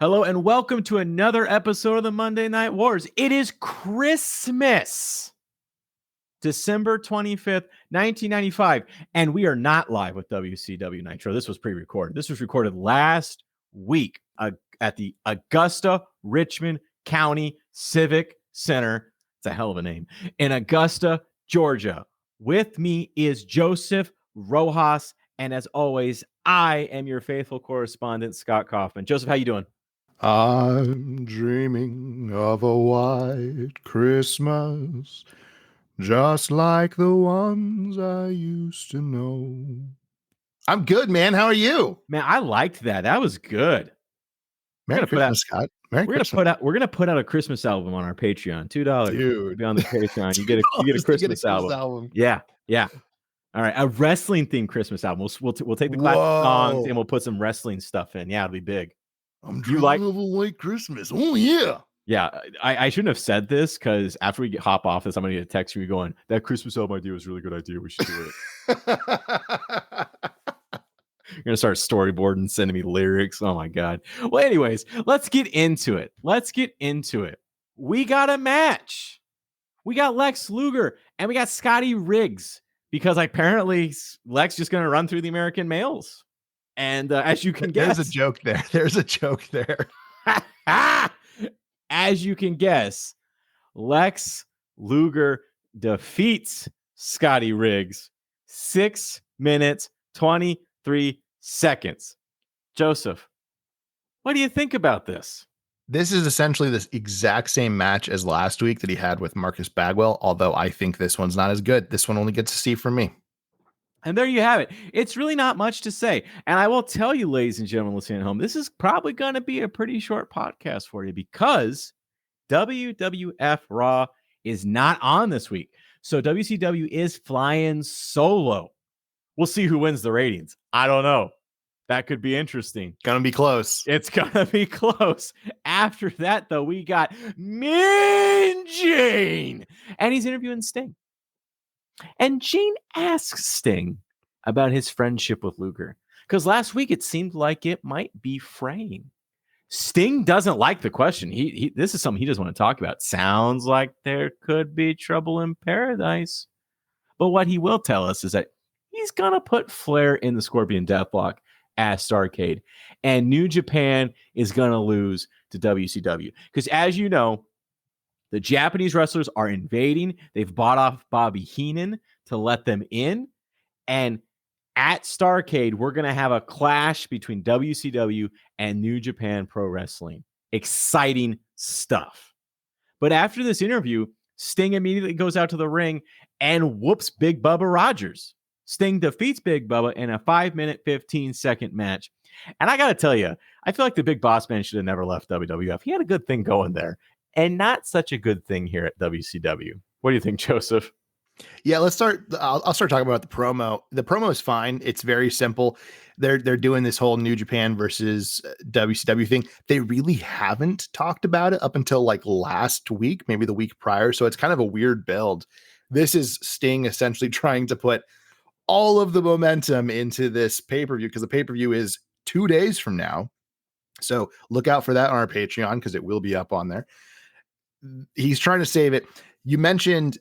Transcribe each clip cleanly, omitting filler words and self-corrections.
Hello and welcome to another episode of the Monday Night Wars. It is Christmas, December 25th, 1995, and we are not live with WCW Nitro. This was pre-recorded. This was recorded last week at the Augusta Richmond County Civic Center. It's a hell of a name. In Augusta, Georgia. With me is Joseph Rojas, and as always, I am your faithful correspondent, Scott Kaufman. Joseph, how you doing? I'm dreaming of a white Christmas, just like the ones I used to know. I'm good, man. How are you? Man, I liked that. That was good. Merry Christmas, Scott. Merry Christmas. We're gonna put out a Christmas album on our Patreon. $2. Dude. Be on the Patreon. You get a Christmas album. Yeah. All right, a wrestling themed Christmas album. We'll take the classic songs and we'll put some wrestling stuff in. Yeah, it'll be big. I'm dreaming of a white Christmas. Oh yeah. Yeah, I shouldn't have said this because after we hop off this, I'm gonna get a text from you going, "That Christmas album idea was a really good idea. We should do it." You're gonna start storyboarding and sending me lyrics. Oh my god. Well, anyways, let's get into it. We got a match. We got Lex Luger and we got Scotty Riggs because apparently Lex just gonna run through the American males. And as you can guess, there's a joke there. As you can guess, Lex Luger defeats Scotty Riggs 6 minutes, 23 seconds. Joseph, what do you think about this? This is essentially this exact same match as last week that he had with Marcus Bagwell, although I think this one's not as good. This one only gets a C from me. And there you have it. It's really not much to say. And I will tell you, ladies and gentlemen listening at home, this is probably going to be a pretty short podcast for you because WWF Raw is not on this week. So WCW is flying solo. We'll see who wins the ratings. I don't know. That could be interesting. Gonna be close. It's gonna be close. After that, though, we got Mean Gene. And he's interviewing Sting. And Gene asks Sting about his friendship with Luger. Because last week it seemed like it might be fraying. Sting doesn't like the question. This is something he doesn't want to talk about. Sounds like there could be trouble in paradise. But what he will tell us is that he's going to put Flair in the Scorpion Deathlock at Starrcade. And New Japan is going to lose to WCW. Because as you know, the Japanese wrestlers are invading. They've bought off Bobby Heenan to let them in. And at Starrcade, we're going to have a clash between WCW and New Japan Pro Wrestling. Exciting stuff. But after this interview, Sting immediately goes out to the ring and whoops Big Bubba Rogers. Sting defeats Big Bubba in a 5-minute, 15-second match. And I got to tell you, I feel like the Big Boss Man should have never left WWF. He had a good thing going there. And not such a good thing here at WCW. What do you think, Joseph? Yeah, let's start. I'll start talking about the promo. The promo is fine. It's very simple. They're doing this whole New Japan versus WCW thing. They really haven't talked about it up until like last week, maybe the week prior. So it's kind of a weird build. This is Sting essentially trying to put all of the momentum into this pay-per-view because the pay-per-view is 2 days from now. So look out for that on our Patreon because it will be up on there. He's trying to save it. You mentioned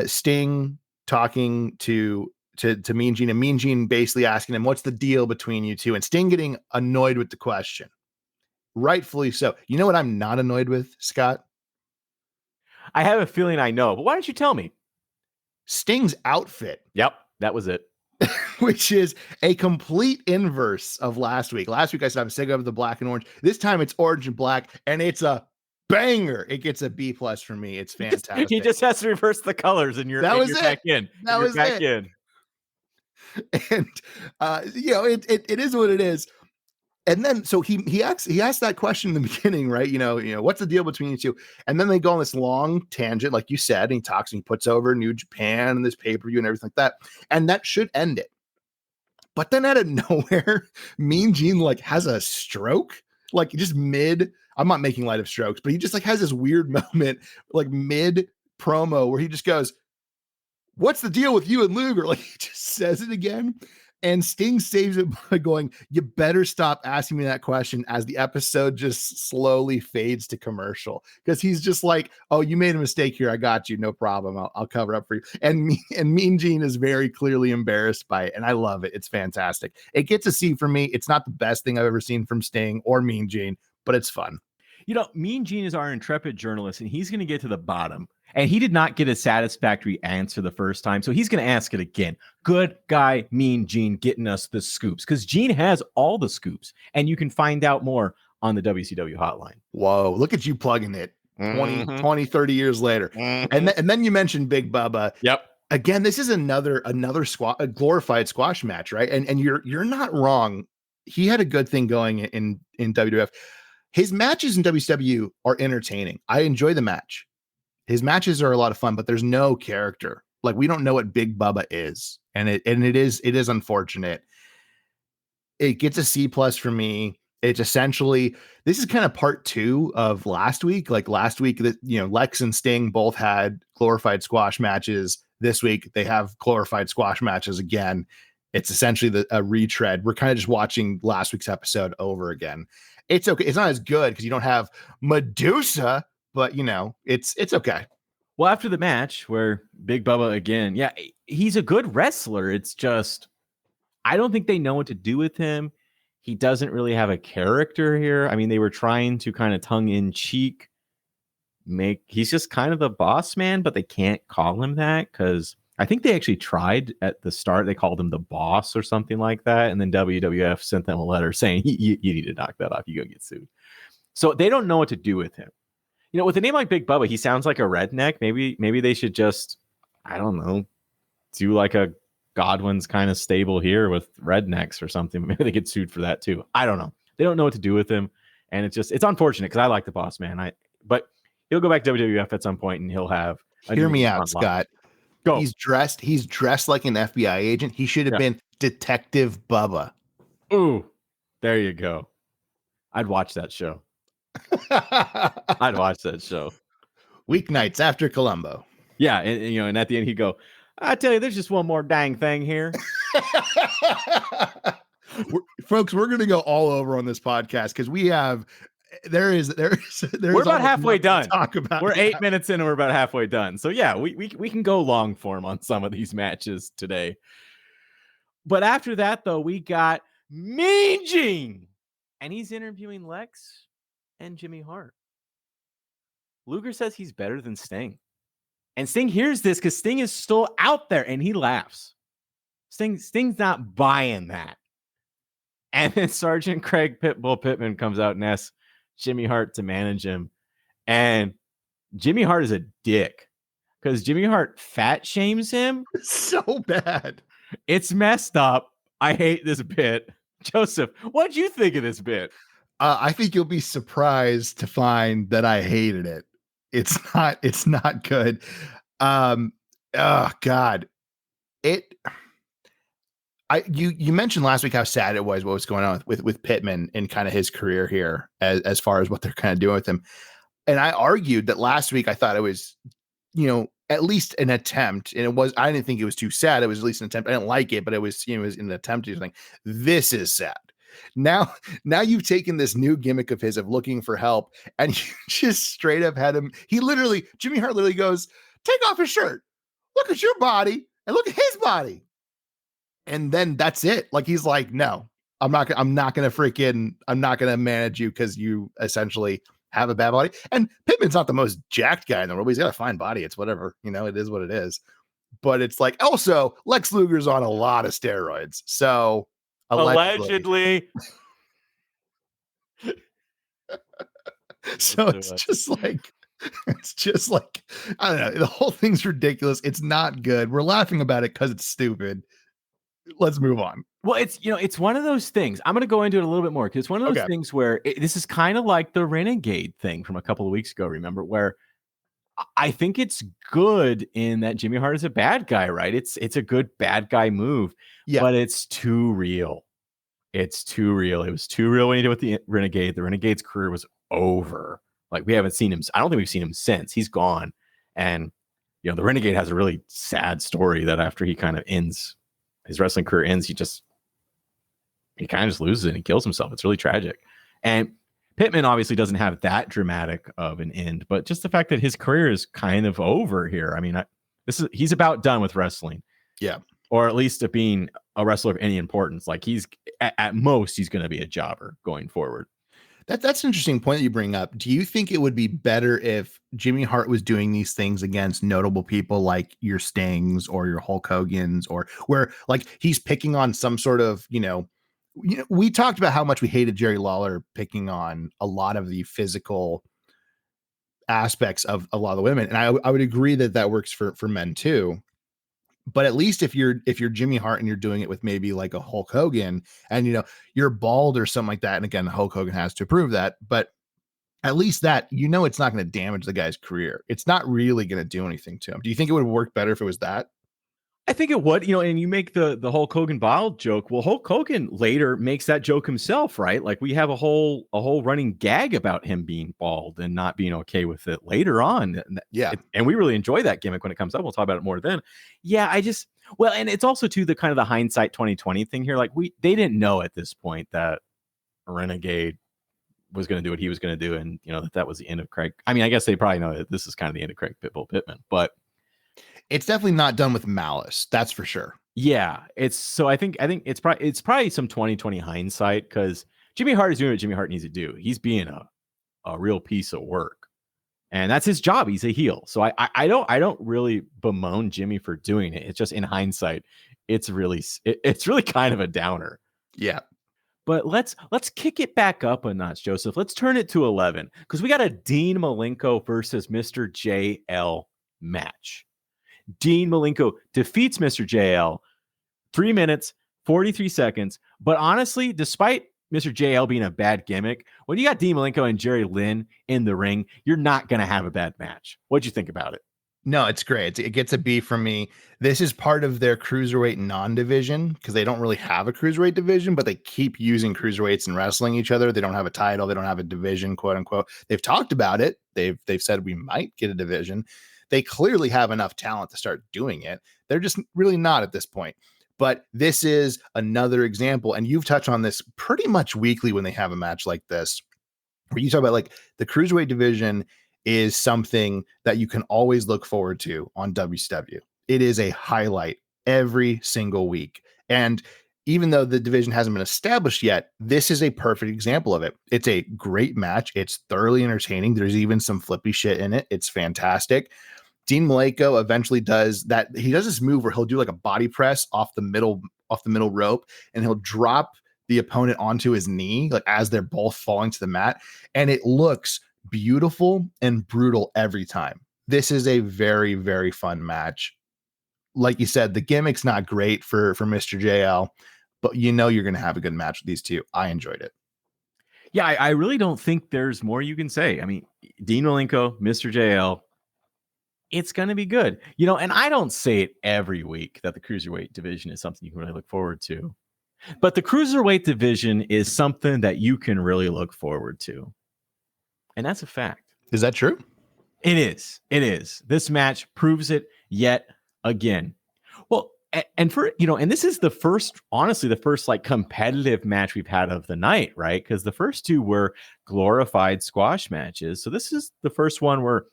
Sting talking to Mean Gene, and Mean Gene basically asking him, "What's the deal between you two?" And Sting getting annoyed with the question, rightfully so. You know what I'm not annoyed with, Scott? I have a feeling I know, but why don't you tell me? Sting's outfit. Yep, that was it. Which is a complete inverse of last week. Last week I said I'm sick of the black and orange. This time it's orange and black, and it's a banger. It gets a B+ for me. It's fantastic. He just has to reverse the colors, and you're back in. That was back in. And it is what it is. And then so he asked that question in the beginning, right? You know, what's the deal between you two? And then they go on this long tangent, like you said, and he talks and he puts over New Japan and this pay-per-view and everything like that. And that should end it. But then out of nowhere, Mean Gene like has a stroke, like just mid. I'm not making light of strokes, but he just like has this weird moment, like mid promo where he just goes, "What's the deal with you and Luger?" Like he just says it again. And Sting saves it by going, "You better stop asking me that question," as the episode just slowly fades to commercial. Because he's just like, "Oh, you made a mistake here. I got you. No problem. I'll cover up for you." And Mean Gene is very clearly embarrassed by it. And I love it. It's fantastic. It gets a C for me. It's not the best thing I've ever seen from Sting or Mean Gene, but it's fun. You know, Mean Gene is our intrepid journalist, and he's going to get to the bottom. And he did not get a satisfactory answer the first time, so he's going to ask it again. Good guy, Mean Gene, getting us the scoops, because Gene has all the scoops, and you can find out more on the WCW hotline. Whoa, look at you plugging it 20, 30 years later. And then you mentioned Big Bubba. Yep. Again, this is another a glorified squash match, right? And you're not wrong. He had a good thing going in WWF. His matches in WCW are entertaining. I enjoy the match. His matches are a lot of fun, but there's no character. Like, we don't know what Big Bubba is, and it is unfortunate. It gets a C+ for me. It's essentially, this is kind of part 2 of last week. Like last week, that, you know, Lex and Sting both had glorified squash matches. This week they have glorified squash matches again. It's essentially a retread. We're kind of just watching last week's episode over again. It's okay. It's not as good because you don't have Medusa, but you know, it's okay. Well, after the match where Big Bubba again, yeah, he's a good wrestler. It's just, I don't think they know what to do with him. He doesn't really have a character here. I mean, they were trying to kind of tongue in cheek he's just kind of the boss man, but they can't call him that because I think they actually tried at the start. They called him the boss or something like that. And then WWF sent them a letter saying, you need to knock that off. You go get sued. So they don't know what to do with him. You know, with a name like Big Bubba, he sounds like a redneck. Maybe they should just, I don't know, do like a Godwin's kind of stable here with rednecks or something. Maybe they get sued for that too. I don't know. They don't know what to do with him. And it's unfortunate because I like the boss man. But he'll go back to WWF at some point and he'll have. Hear me out, Scott. Go. He's dressed like an FBI agent. He should have been Detective Bubba. Ooh, there you go. I'd watch that show. I'd watch that show. Weeknights after Columbo. Yeah, and at the end he'd go, I tell you, there's just one more dang thing here. Folks, we're going to go all over on this podcast because we have we're about halfway done. Talk about we're 8 minutes in and we're about halfway done. So yeah, we can go long form on some of these matches today. But after that, though, we got Mean Gene, and he's interviewing Lex and Jimmy Hart. Luger says he's better than Sting. And Sting hears this because Sting is still out there, and he laughs. Sting's not buying that. And then Sergeant Craig Pitbull Pittman comes out and asks Jimmy Hart to manage him. And Jimmy Hart is a dick because Jimmy Hart fat shames him. So bad. It's messed up. I hate this bit. Joseph, what'd you think of this bit? I think you'll be surprised to find that I hated it. It's not good. Oh God. You mentioned last week how sad it was what was going on with Pittman and kind of his career here as far as what they're kind of doing with him. And I argued that last week I thought it was, at least an attempt. And I didn't think it was too sad. It was at least an attempt. I didn't like it, but it was, it was an attempt to do something. This is sad. Now you've taken this new gimmick of his of looking for help and you just straight up had him. Jimmy Hart literally goes, take off his shirt, look at your body and look at his body. And then that's it. Like, he's like, no, I'm not going to manage you because you essentially have a bad body. And Pittman's not the most jacked guy in the world, but he's got a fine body. It's whatever, it is what it is. But it's like, also Lex Luger's on a lot of steroids. So allegedly. So it's just like, I don't know. The whole thing's ridiculous. It's not good. We're laughing about it because it's stupid. Let's move on. Well, it's one of those things. I'm going to go into it a little bit more because it's one of those things where this is kind of like the Renegade thing from a couple of weeks ago. Remember, where I think it's good in that Jimmy Hart is a bad guy, right? It's a good bad guy move, but it's too real. It's too real. It was too real when he did with the Renegade. The Renegade's career was over. Like, we haven't seen him. I don't think we've seen him since. He's gone. And, the Renegade has a really sad story that after he kind of ends, his wrestling career ends, he just he kind of just loses it and he kills himself. It's really tragic. And Pittman obviously doesn't have that dramatic of an end, but just the fact that his career is kind of over here. I mean, he's about done with wrestling. Yeah. Or at least of being a wrestler of any importance. Like he's at most, he's going to be a jobber going forward. That's an interesting point that you bring up. Do you think it would be better if Jimmy Hart was doing these things against notable people like your Stings or your Hulk Hogan's, or where like he's picking on some sort of, we talked about how much we hated Jerry Lawler picking on a lot of the physical aspects of a lot of the women. And I would agree that works for men too. But at least if you're Jimmy Hart and you're doing it with maybe like a Hulk Hogan and you're bald or something like that, and again Hulk Hogan has to prove that, but at least that it's not going to damage the guy's career. It's not really going to do anything to him. Do you think it would work better if it was that? I think it would, and you make the Hulk Hogan bald joke. Well, Hulk Hogan later makes that joke himself, right? Like we have a whole running gag about him being bald and not being okay with it later on. Yeah. And we really enjoy that gimmick when it comes up. We'll talk about it more then. Yeah, and it's also too the kind of the hindsight 2020 thing here. Like they didn't know at this point that Renegade was going to do what he was going to do. And that was the end of Craig. I mean, I guess they probably know that this is kind of the end of Craig Pitbull Pittman, but it's definitely not done with malice. That's for sure. Yeah, I think it's probably some 2020 hindsight, because Jimmy Hart is doing what Jimmy Hart needs to do. He's being a real piece of work, and that's his job. He's a heel. So I don't really bemoan Jimmy for doing it. It's just in hindsight, it's really kind of a downer. Yeah. But let's kick it back up a notch, Joseph. Let's turn it to 11, because we got a Dean Malenko versus Mr. JL match. Dean Malenko defeats Mr. JL 3 minutes, 43 seconds. But honestly, despite Mr. JL being a bad gimmick, when you got Dean Malenko and Jerry Lynn in the ring, you're not going to have a bad match. What'd you think about it? No, it's great. It gets a B from me. This is part of their cruiserweight non-division, because they don't really have a cruiserweight division, but they keep using cruiserweights and wrestling each other. They don't have a title. They don't have a division, quote unquote. They've talked about it. They've said we might get a division. They clearly have enough talent to start doing it. They're just really not at this point. But this is another example, and you've touched on this pretty much weekly when they have a match like this, where you talk about like the cruiserweight division is something that you can always look forward to on WCW. It is a highlight every single week. And even though the division hasn't been established yet, this is a perfect example of it. It's a great match. It's thoroughly entertaining. There's even some flippy shit in it. It's fantastic. Dean Malenko eventually does that. He does this move where he'll do like a body press off the middle rope, and he'll drop the opponent onto his knee, like as they're both falling to the mat. And it looks beautiful and brutal every time. This is a very, very fun match. Like you said, the gimmick's not great for Mr. JL, but you're going to have a good match with these two. I enjoyed it. Yeah, I really don't think there's more you can say. I mean, Dean Malenko, Mr. JL, it's going to be good. And I don't say it every week that the cruiserweight division is something you can really look forward to. But the cruiserweight division is something that you can really look forward to. And that's a fact. Is that true? It is. It is. This match proves it yet again. Well, and this is the first like competitive match we've had of the night, right? Because the first two were glorified squash matches. So this is the first one where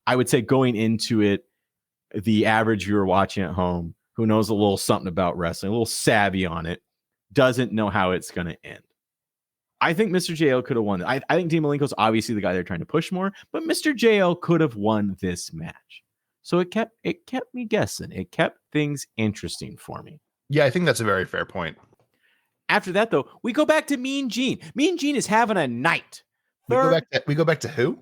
I would say going into it, the average viewer watching at home who knows a little something about wrestling, a little savvy on it, doesn't know how it's going to end. I think Mr. JL could have won. I think Dean Malenko's obviously the guy they're trying to push more, but Mr. JL could have won this match. So it kept me guessing. It kept things interesting for me. Yeah, I think that's a very fair point. After that, though, we go back to Mean Gene. Mean Gene is having a night. We go back to who?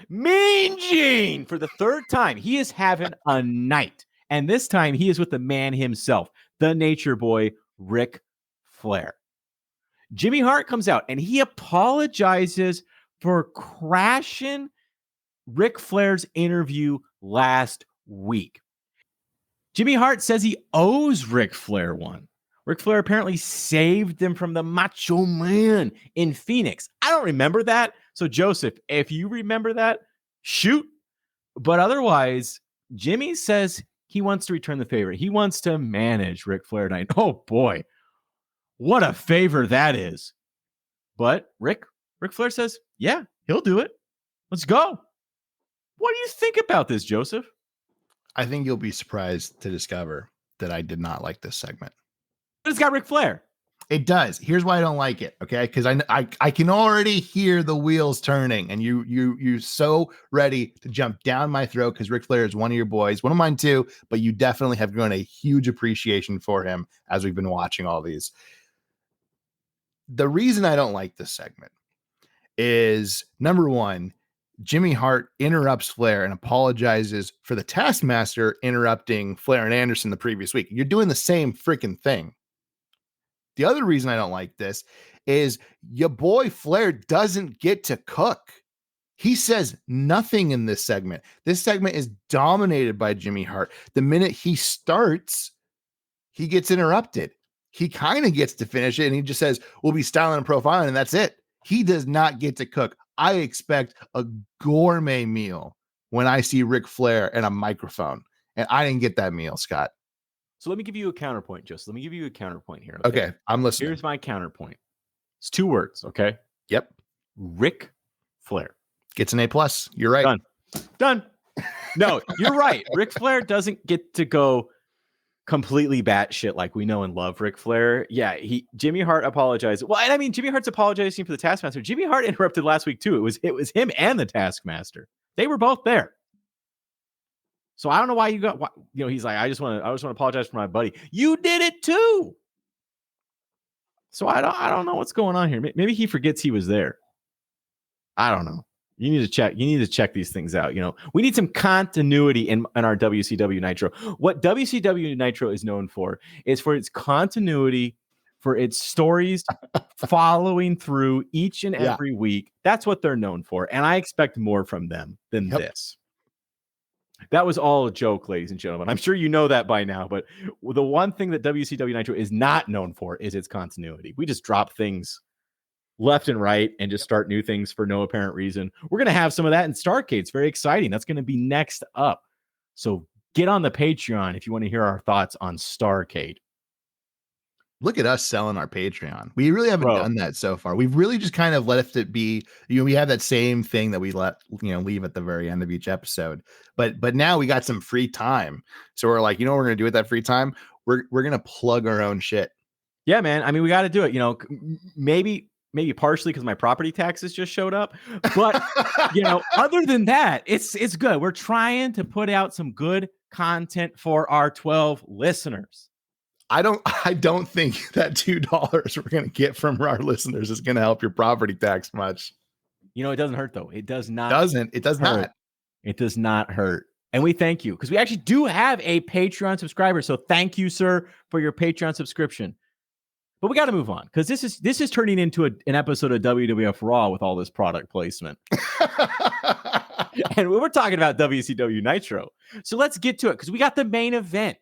Mean Gene, for the third time, he is having a night. And this time he is with the man himself, the Nature Boy, Ric Flair. Jimmy Hart comes out and he apologizes for crashing Ric Flair's interview last week. Jimmy Hart says he owes Ric Flair one. Ric Flair apparently saved him from the Macho Man in Phoenix. I don't remember that. So, Joseph, if you remember that, shoot. But otherwise, Jimmy says he wants to return the favor. He wants to manage Ric Flair tonight. Oh, boy. What a favor that is. But Ric Flair says, yeah, he'll do it. Let's go. What do you think about this, Joseph? I think you'll be surprised to discover that I did not like this segment. But it's got Ric Flair. It does. Here's why I don't like it. Okay, because I can already hear the wheels turning, and you're so ready to jump down my throat because Ric Flair is one of your boys, one of mine too. But you definitely have grown a huge appreciation for him as we've been watching all these. The reason I don't like this segment is number one, Jimmy Hart interrupts Flair and apologizes for the Taskmaster interrupting Flair and Anderson the previous week. You're doing the same freaking thing. The other reason I don't like this is your boy Flair doesn't get to cook. He says nothing in this segment. This segment is dominated by Jimmy Hart. The minute he starts, he gets interrupted. He kind of gets to finish it, and he just says, we'll be styling and profiling, and that's it. He does not get to cook. I expect a gourmet meal when I see Ric Flair and a microphone, and I didn't get that meal, Scott. So let me give you a counterpoint, Joseph. Let me give you a counterpoint here. Okay, I'm listening. Here's my counterpoint. It's 2 words, okay? Yep. Ric Flair. Gets an A+. You're right. Done. No, you're right. Ric Flair doesn't get to go completely batshit like we know and love Ric Flair. Yeah, Jimmy Hart apologized. Well, and I mean, Jimmy Hart's apologizing for the Taskmaster. Jimmy Hart interrupted last week too. It was him and the Taskmaster. They were both there. So I don't know why you got, he's like, I just want to apologize for my buddy. You did it too. So I don't know what's going on here. Maybe he forgets he was there. I don't know. You need to check these things out. We need some continuity in our WCW Nitro. What WCW Nitro is known for is for its continuity, for its stories following through each and every week. That's what they're known for. And I expect more from them than this. That was all a joke, ladies and gentlemen. I'm sure you know that by now, but the one thing that WCW Nitro is not known for is its continuity. We just drop things left and right and just start new things for no apparent reason. We're going to have some of that in Starrcade. It's very exciting. That's going to be next up. So get on the Patreon if you want to hear our thoughts on Starrcade. Look at us selling our Patreon. We really haven't done that so far. We've really just kind of left it be, we have that same thing that we let, leave at the very end of each episode. But now we got some free time. So we're like, what we're going to do with that free time? We're going to plug our own shit. Yeah, man. I mean, we got to do it, maybe partially because my property taxes just showed up. But, other than that, it's good. We're trying to put out some good content for our 12 listeners. I don't think that $2 we're going to get from our listeners is going to help your property tax much. It doesn't hurt though. It does not. It does not. It does not hurt. And we thank you because we actually do have a Patreon subscriber. So thank you, sir, for your Patreon subscription. But we got to move on because this is turning into an episode of WWF Raw with all this product placement. And we're talking about WCW Nitro. So let's get to it because we got the main event.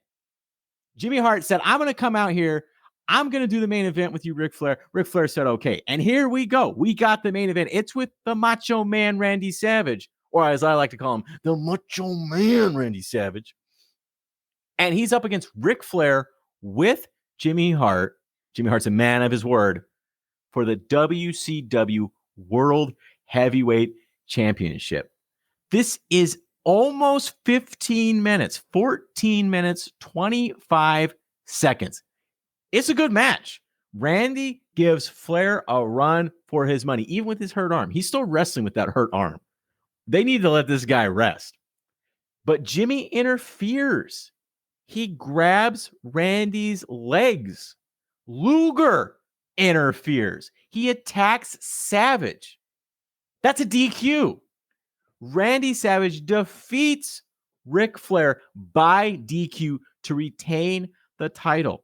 Jimmy Hart said, I'm going to come out here. I'm going to do the main event with you, Ric Flair. Ric Flair said, okay. And here we go. We got the main event. It's with the Macho Man, Randy Savage, or as I like to call him, the Macho Man, Randy Savage. And he's up against Ric Flair with Jimmy Hart. Jimmy Hart's a man of his word for the WCW World Heavyweight Championship. This is almost 15 minutes, 14 minutes, 25 seconds. It's a good match. Randy gives Flair a run for his money, even with his hurt arm. He's still wrestling with that hurt arm. They need to let this guy rest. But Jimmy interferes. He grabs Randy's legs. Luger interferes. He attacks Savage. That's a DQ. Randy Savage defeats Ric Flair by DQ to retain the title.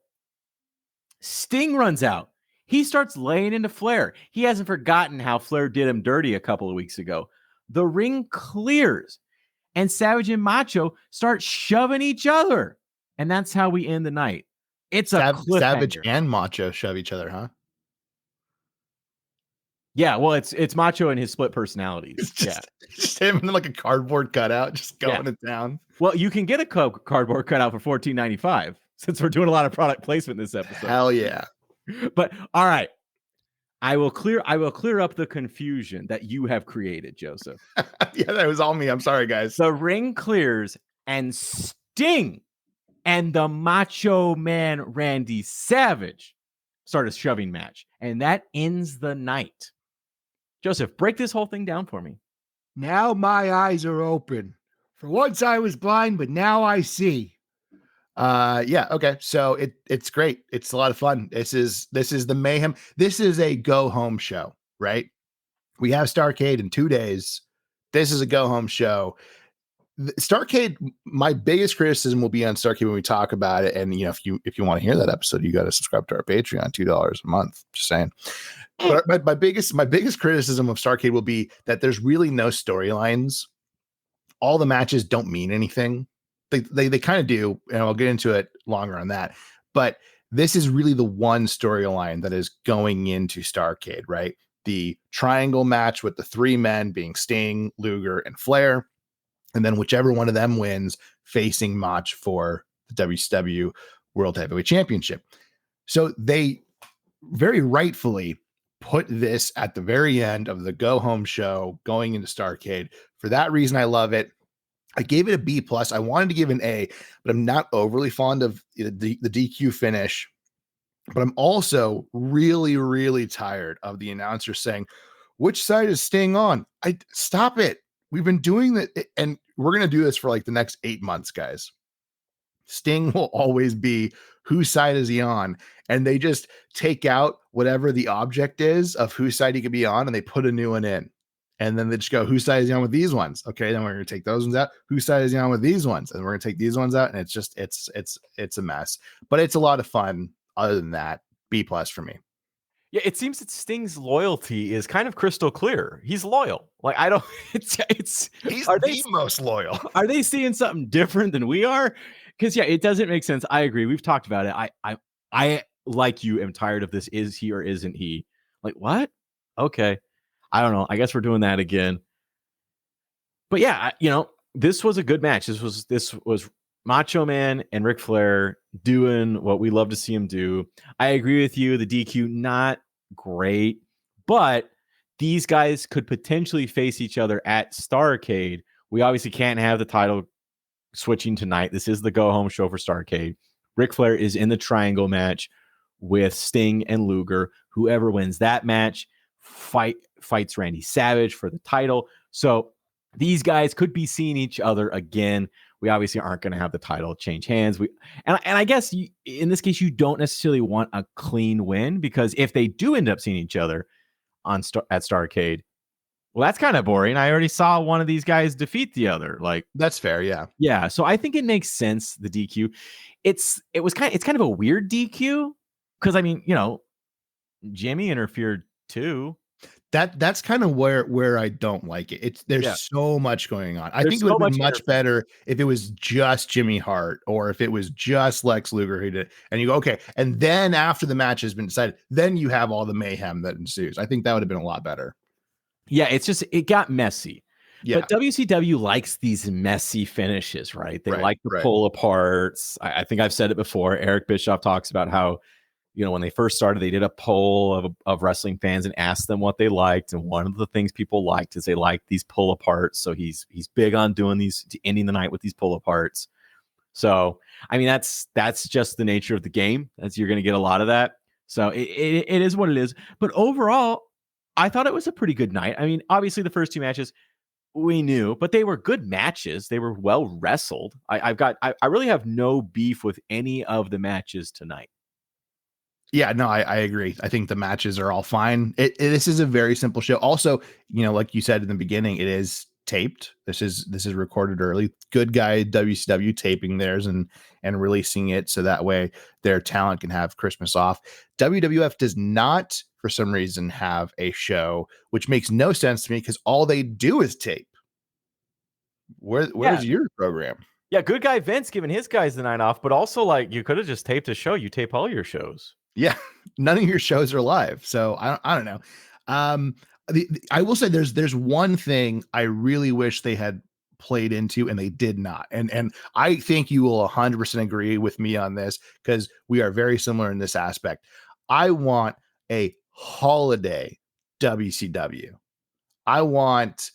Sting runs out. He starts laying into Flair. He hasn't forgotten how Flair did him dirty a couple of weeks ago. The ring clears, and Savage and Macho start shoving each other. And that's how we end the night. It's a cliffhanger. Savage and Macho shove each other, huh? Yeah, well, it's Macho and his split personalities. It's just him in like a cardboard cutout, just going it down. Well, you can get a cardboard cutout for $14.95 since we're doing a lot of product placement this episode. Hell yeah! But all right, I will clear up the confusion that you have created, Joseph. Yeah, that was all me. I'm sorry, guys. The ring clears and Sting and the Macho Man Randy Savage start a shoving match, and that ends the night. Joseph, break this whole thing down for me. Now my eyes are open. For once I was blind, but now I see. Yeah, okay. So it's great. It's a lot of fun. This is the mayhem. This is a go home show, right? We have Starrcade in 2 days. This is a go home show. Starrcade, my biggest criticism will be on Starrcade when we talk about it. And if you want to hear that episode, you got to subscribe to our Patreon, $2 a month. Just saying. But my biggest criticism of Starrcade will be that there's really no storylines. All the matches don't mean anything. They kind of do, and I'll get into it longer on that. But this is really the one storyline that is going into Starrcade, right? The triangle match with the 3 men being Sting, Luger, and Flair. And then whichever one of them wins, facing Mach for the WCW World Heavyweight Championship. So they very rightfully put this at the very end of the go home show going into Starrcade. For that reason, I love it. I gave it a B plus. I wanted to give an A, but I'm not overly fond of the DQ finish. But I'm also really, really tired of the announcer saying, "Which side is Sting on?" Stop it. We've been doing that, and we're going to do this for like the next 8 months, guys. Sting will always be, whose side is he on? And they just take out whatever the object is of whose side he could be on, and they put a new one in. And then they just go, whose side is he on with these ones? Okay, then we're going to take those ones out. Whose side is he on with these ones? And we're going to take these ones out. And it's just, it's a mess. But it's a lot of fun. Other than that, B plus for me. Yeah, it seems that Sting's loyalty is kind of crystal clear. He's loyal. Like, I don't, it's, He's are the most loyal. Are they seeing something different than we are? Because, yeah, it doesn't make sense. I agree. We've talked about it. I, like you, am tired of this. Is he or isn't he? Like, what? Okay. I don't know. I guess we're doing that again. But yeah, this was a good match. This was Macho Man and Ric Flair doing what we love to see him do. I agree with you. The DQ, not great, but these guys could potentially face each other at Starrcade. We obviously can't have the title switching tonight. This is the go-home show for Starrcade. Ric Flair is in the triangle match with Sting and Luger. Whoever wins that match fights Randy Savage for the title. So these guys could be seeing each other again. We obviously aren't going to have the title change hands. And I guess in this case, you don't necessarily want a clean win, because if they do end up seeing each other at Starrcade, well, that's kind of boring. I already saw one of these guys defeat the other. Like, that's fair, yeah. Yeah, so I think it makes sense, the DQ. It's kind of a weird DQ, because I mean, Jimmy interfered too. That's kind of where I don't like it. There's so much going on. I think it would have been much better if it was just Jimmy Hart, or if it was just Lex Luger who did it. And you go, okay. And then after the match has been decided, then you have all the mayhem that ensues. I think that would have been a lot better. Yeah, it got messy. Yeah. But WCW likes these messy finishes, right? They like the pull aparts. I think I've said it before. Eric Bischoff talks about how, when they first started, they did a poll of wrestling fans and asked them what they liked. And one of the things people liked is they liked these pull aparts. So he's big on doing these, ending the night with these pull aparts. So, I mean, that's just the nature of the game. You're going to get a lot of that. So it is what it is. But overall, I thought it was a pretty good night. I mean, obviously the first 2 matches we knew, but they were good matches. They were well wrestled. I really have no beef with any of the matches tonight. Yeah, no, I agree. I think the matches are all fine. This is a very simple show. Also, like you said in the beginning, it is taped. This is recorded early. Good guy WCW taping theirs and releasing it, so that way their talent can have Christmas off. WWF does not, for some reason, have a show, which makes no sense to me, because all they do is tape. Where's your program? Yeah, good guy Vince giving his guys the night off, but also, like, you could have just taped a show. You tape all your shows. Yeah, none of your shows are live, so I don't know. I will say there's one thing I really wish they had played into, and they did not. And I think you will 100% agree with me on this, because we are very similar in this aspect. I want a holiday WCW. I want,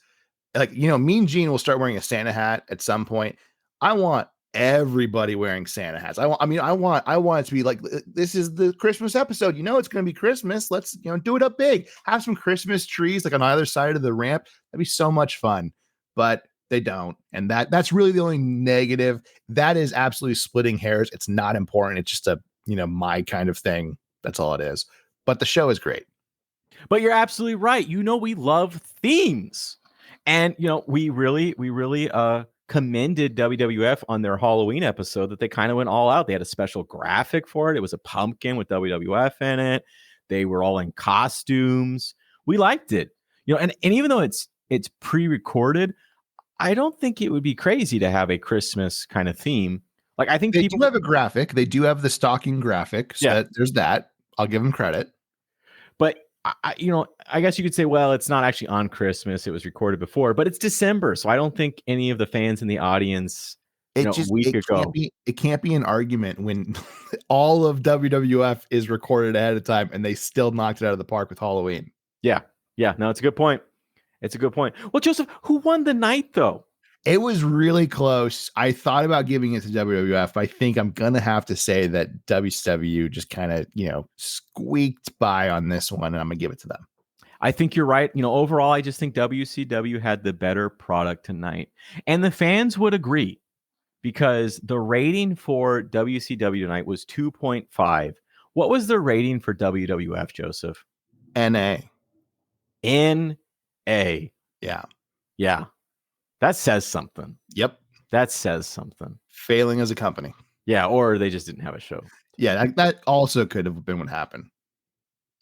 like, Mean Gene will start wearing a Santa hat at some point. I want everybody wearing Santa hats. I want it to be like, this is the Christmas episode. It's going to be Christmas. Let's, do it up big. Have some Christmas trees like on either side of the ramp. That'd be so much fun. But they don't. And that's really the only negative. That is absolutely splitting hairs. It's not important. It's just a, my kind of thing. That's all it is. But the show is great. But you're absolutely right. We love themes. And, we really commended WWF on their Halloween episode that they kind of went all out. They had a special graphic for it. It was a pumpkin with WWF in it. They were all in costumes. We liked it. And even though it's pre-recorded, I don't think it would be crazy to have a Christmas kind of theme. Like, I think they people do have a graphic. They do have the stocking graphic. So there's that. I'll give them credit. But I guess you could say, well, it's not actually on Christmas. It was recorded before, but it's December. So I don't think any of the fans in the audience, it can't be an argument when all of WWF is recorded ahead of time and they still knocked it out of the park with Halloween. Yeah. No, it's a good point. Well, Joseph, who won the night though? It was really close. I thought about giving it to WWF, but I think I'm going to have to say that WCW just kind of, squeaked by on this one, and I'm going to give it to them. I think you're right. Overall, I just think WCW had the better product tonight. And the fans would agree because the rating for WCW tonight was 2.5. What was the rating for WWF, Joseph? NA. Yeah. That says something. Yep. That says something. Failing as a company. Yeah, or they just didn't have a show. Yeah, that also could have been what happened.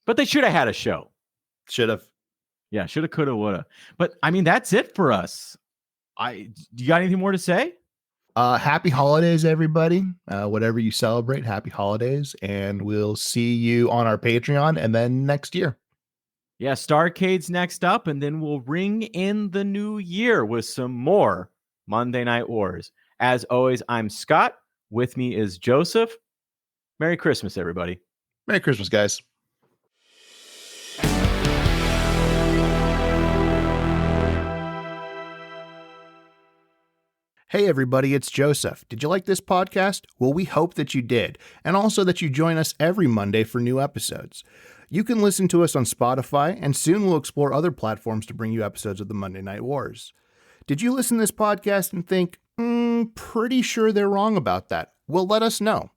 But they should have had a show. Should have. Yeah, should have, could have, would have. But, I mean, that's it for us. Do you got anything more to say? Happy holidays, everybody. Whatever you celebrate, happy holidays. And we'll see you on our Patreon and then next year. Yeah, Starcade's next up, and then we'll ring in the new year with some more Monday Night Wars. As always, I'm Scott. With me is Joseph. Merry Christmas, everybody. Merry Christmas, guys. Hey, everybody, it's Joseph. Did you like this podcast? Well, we hope that you did, and also that you join us every Monday for new episodes. You can listen to us on Spotify, and soon we'll explore other platforms to bring you episodes of the Monday Night Wars. Did you listen to this podcast and think, pretty sure they're wrong about that? Well, let us know.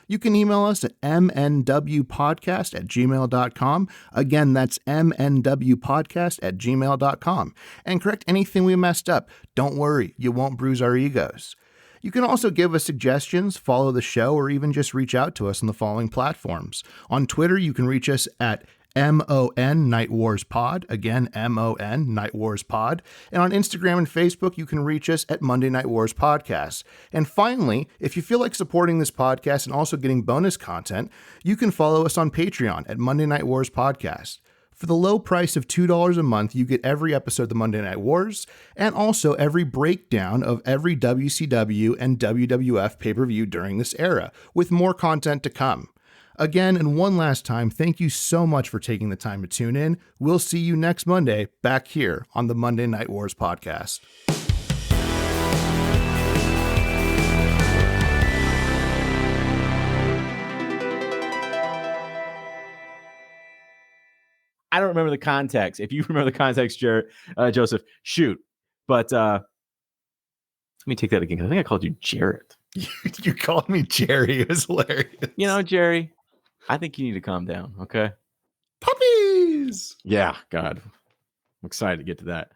You can email us at mnwpodcast@gmail.com. Again, that's mnwpodcast@gmail.com. And correct anything we messed up. Don't worry, you won't bruise our egos. You can also give us suggestions, follow the show, or even just reach out to us on the following platforms. On Twitter, you can reach us at MON Night Wars Pod. Again, MON Night Wars Pod. And on Instagram and Facebook, you can reach us at Monday Night Wars Podcast. And finally, if you feel like supporting this podcast and also getting bonus content, you can follow us on Patreon at Monday Night Wars Podcast. For the low price of $2 a month, you get every episode of the Monday Night Wars and also every breakdown of every WCW and WWF pay-per-view during this era, with more content to come. Again, and one last time, thank you so much for taking the time to tune in. We'll see you next Monday back here on the Monday Night Wars podcast. I don't remember the context. If you remember the context, Joseph, shoot. But let me take that again, because I think I called you Jarrett. You called me Jerry. It was hilarious. Jerry, I think you need to calm down, okay? Puppies! Yeah, God. I'm excited to get to that.